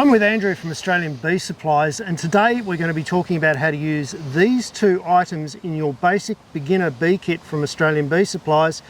I'm with Andrew from Australian Bee Supplies, and today we're going to be talking about how to use these two items in your basic beginner bee kit from Australian Bee Supplies.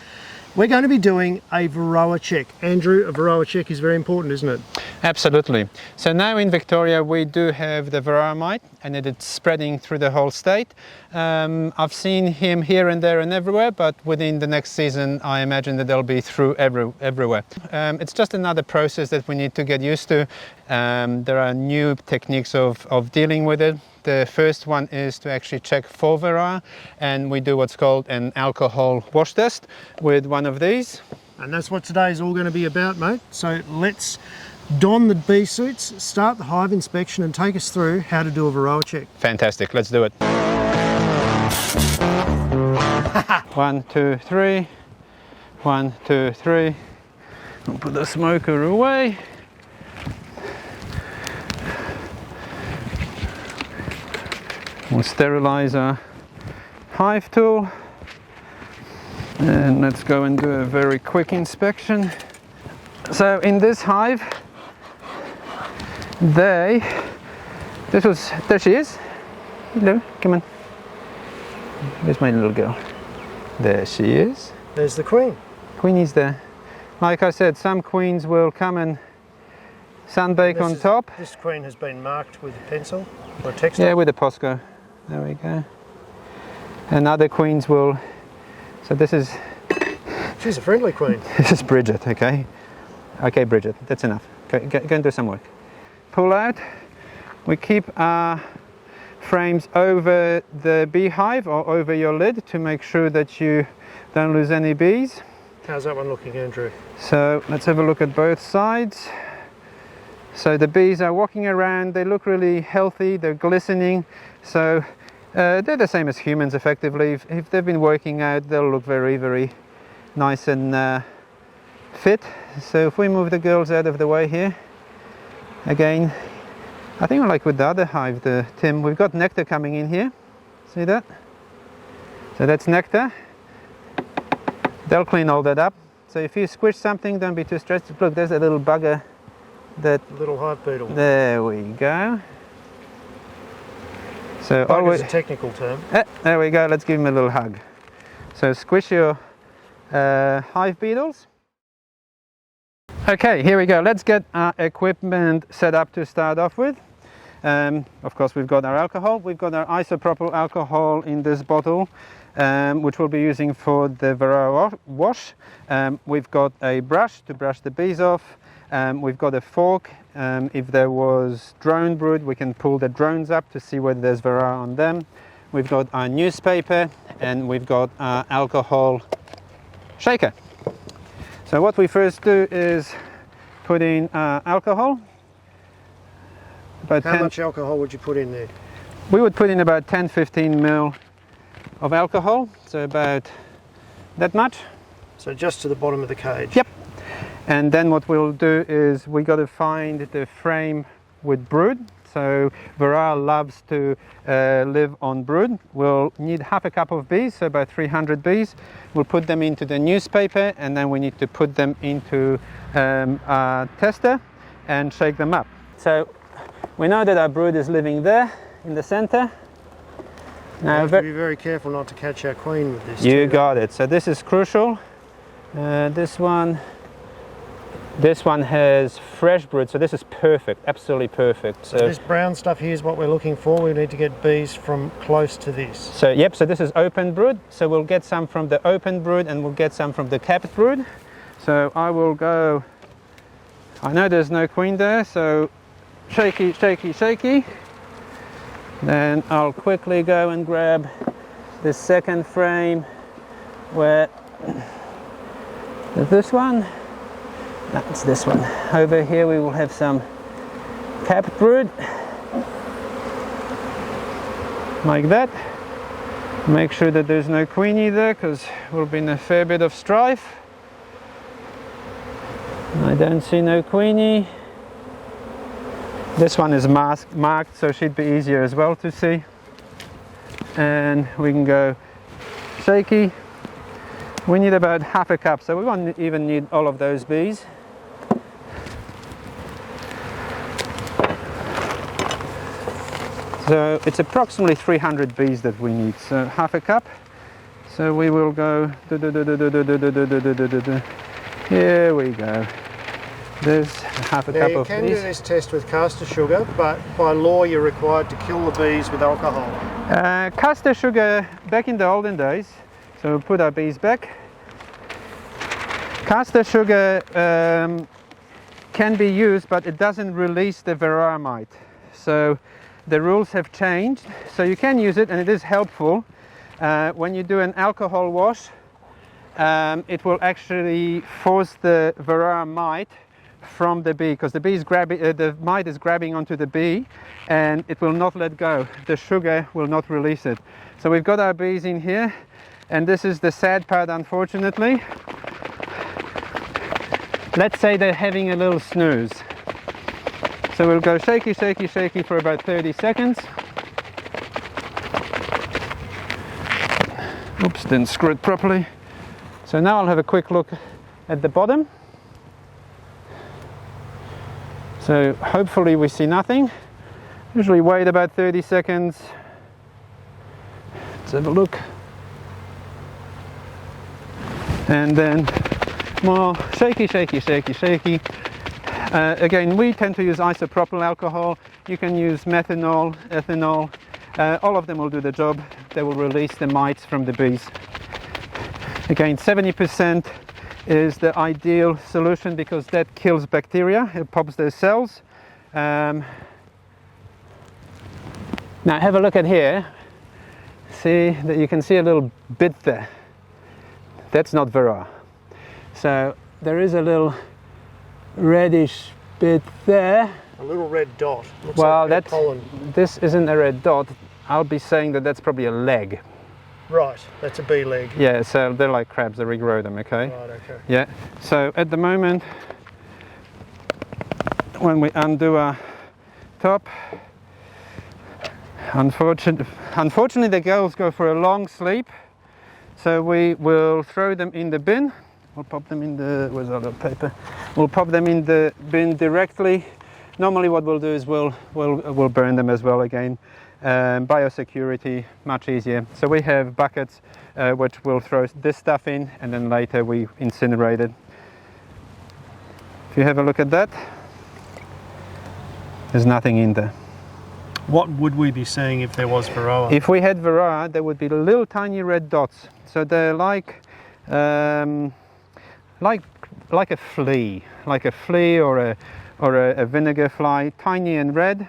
We're going to be doing a Varroa check. Andrew, a Varroa check is very important, isn't it? Absolutely. So now in Victoria we do have the Varroa mite, and it's spreading through the whole state. I've seen him here and there and everywhere, but within the next season I imagine that they'll be through everywhere. It's just another process that we need to get used to. There are new techniques of dealing with it. The first one is to actually check for Varroa, and we do what's called an alcohol wash test with one of these. And that's what today is all going to be about, mate. So let's don the bee suits, start the hive inspection, and take us through how to do a Varroa check. Fantastic, let's do it. 1, 2, 3. 1, 2, 3. We'll put the smoker away. We'll sterilize our hive tool, and let's go and do a very quick inspection. So in this hive, there she is. Hello, come on. Where's my little girl? There she is. There's the queen. Queenie's there. Like I said, some queens will come and sunbake on top. This queen has been marked with a pencil or a textile? Yeah, with a Posco. There we go. And other queens will, so this is... She's a friendly queen. This is Bridget, okay? Okay, Bridget, that's enough. Go and do some work. Pull out. We keep our frames over the beehive or over your lid to make sure that you don't lose any bees. How's that one looking, Andrew? So let's have a look at both sides. So the bees are walking around, they look really healthy, they're glistening. So they're the same as humans effectively. If they've been working out, they'll look very, very nice and fit. So if we move the girls out of the way here, again, I think like with the other hive, the Tim, we've got nectar coming in here. See that? So that's nectar. They'll clean all that up. So if you squish something, don't be too stressed. Look, there's a little bugger. That little hive beetle. There we go. So always a technical term. There we go. Let's give him a little hug. So squish your hive beetles. Okay, here we go. Let's get our equipment set up to start off with. Of course, we've got our alcohol. We've got our isopropyl alcohol in this bottle, which we'll be using for the Varroa wash. We've got a brush to brush the bees off. We've got a fork. If there was drone brood, we can pull the drones up to see whether there's Varroa on them. We've got our newspaper, and we've got our alcohol shaker. So what we first do is put in alcohol. How much alcohol would you put in there? We would put in about 10-15 ml of alcohol, so about that much. So just to the bottom of the cage? Yep. And then what we'll do is we got to find the frame with brood. So Varroa loves to live on brood. We'll need half a cup of bees, so about 300 bees. We'll put them into the newspaper, and then we need to put them into a tester and shake them up. So we know that our brood is living there in the center. Now we have to be very careful not to catch our queen with this. You got it. So this is crucial. This one has fresh brood, so this is perfect, absolutely perfect. So this brown stuff here is what we're looking for. We need to get bees from close to this. So yep, so this is open brood. So we'll get some from the open brood, and we'll get some from the capped brood. So I will go, I know there's no queen there, so shaky, shaky, shaky. Then I'll quickly go and grab the second frame where, this one. That's this one. Over here we will have some capped brood, like that. Make sure that there's no queenie there, because we'll be in a fair bit of strife. I don't see no queenie. This one is marked, so it should be easier as well to see. And we can go shaky. We need about half a cup, so we won't even need all of those bees. So it's approximately 300 bees that we need, so half a cup. So we will go, here we go. There's half a cup of bees. You can do this test with caster sugar, but by law you're required to kill the bees with alcohol. Caster sugar, back in the olden days, so we'll put our bees back. Caster sugar can be used, but it doesn't release the Varroa mite. So the rules have changed, so you can use it, and it is helpful. When you do an alcohol wash, it will actually force the Varroa mite from the bee, because the mite is grabbing onto the bee and it will not let go. The sugar will not release it. So we've got our bees in here, and this is the sad part, unfortunately. Let's say they're having a little snooze. So we'll go shaky, shaky, shaky for about 30 seconds. Oops, didn't screw it properly. So now I'll have a quick look at the bottom. So hopefully we see nothing. Usually wait about 30 seconds. Let's have a look. And then more shaky, shaky, shaky, shaky. Again, we tend to use isopropyl alcohol. You can use methanol, ethanol. All of them will do the job. They will release the mites from the bees. Again, 70% is the ideal solution because that kills bacteria. It pops those cells. Now have a look at here. See that you can see a little bit there. That's not Varroa. So there is a little reddish bit there. A little red dot. Looks well, like pollen. This isn't a red dot. I'll be saying that that's probably a leg. Right, that's a bee leg. Yeah, so they're like crabs, they regrow them, okay? Right, okay. Yeah, so at the moment, when we undo our top, unfortunately the girls go for a long sleep, so we will throw them in the bin. We'll pop them in the, where's our little paper? We'll pop them in the bin directly. Normally what we'll do is we'll burn them as well again. Biosecurity, much easier. So we have buckets which we'll throw this stuff in, and then later we incinerate it. If you have a look at that, there's nothing in there. What would we be seeing if there was Varroa? If we had Varroa, there would be little tiny red dots. So they're like a flea, or a vinegar fly, tiny and red.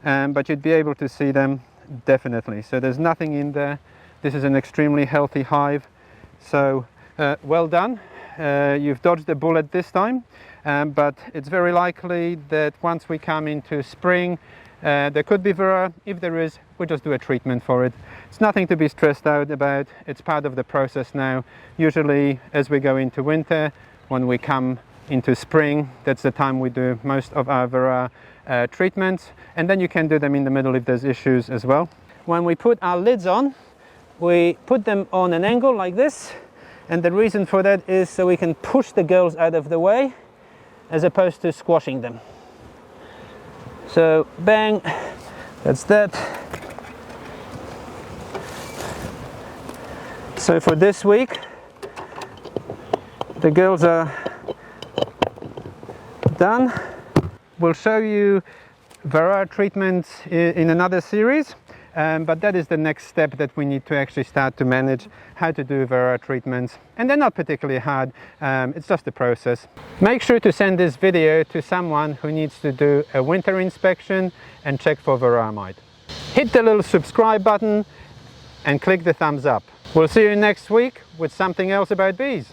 But you'd be able to see them definitely. So there's nothing in there. This is an extremely healthy hive. So well done. You've dodged a bullet this time. But it's very likely that once we come into spring, there could be Varroa. If there is, we just do a treatment for it. It's nothing to be stressed out about. It's part of the process now. Usually as we go into winter, when we come into spring, that's the time we do most of our Varroa treatments, and then you can do them in the middle if there's issues as well. When we put our lids on, we put them on an angle like this, and the reason for that is so we can push the girls out of the way as opposed to squashing them. So bang, that's that. So for this week the girls are done. We'll show you Varroa treatments in another series, but that is the next step that we need to actually start to manage how to do Varroa treatments, and they're not particularly hard. It's just a process. Make sure to send this video to someone who needs to do a winter inspection and check for Varroa mite. Hit the little subscribe button and click the thumbs up. We'll see you next week with something else about bees.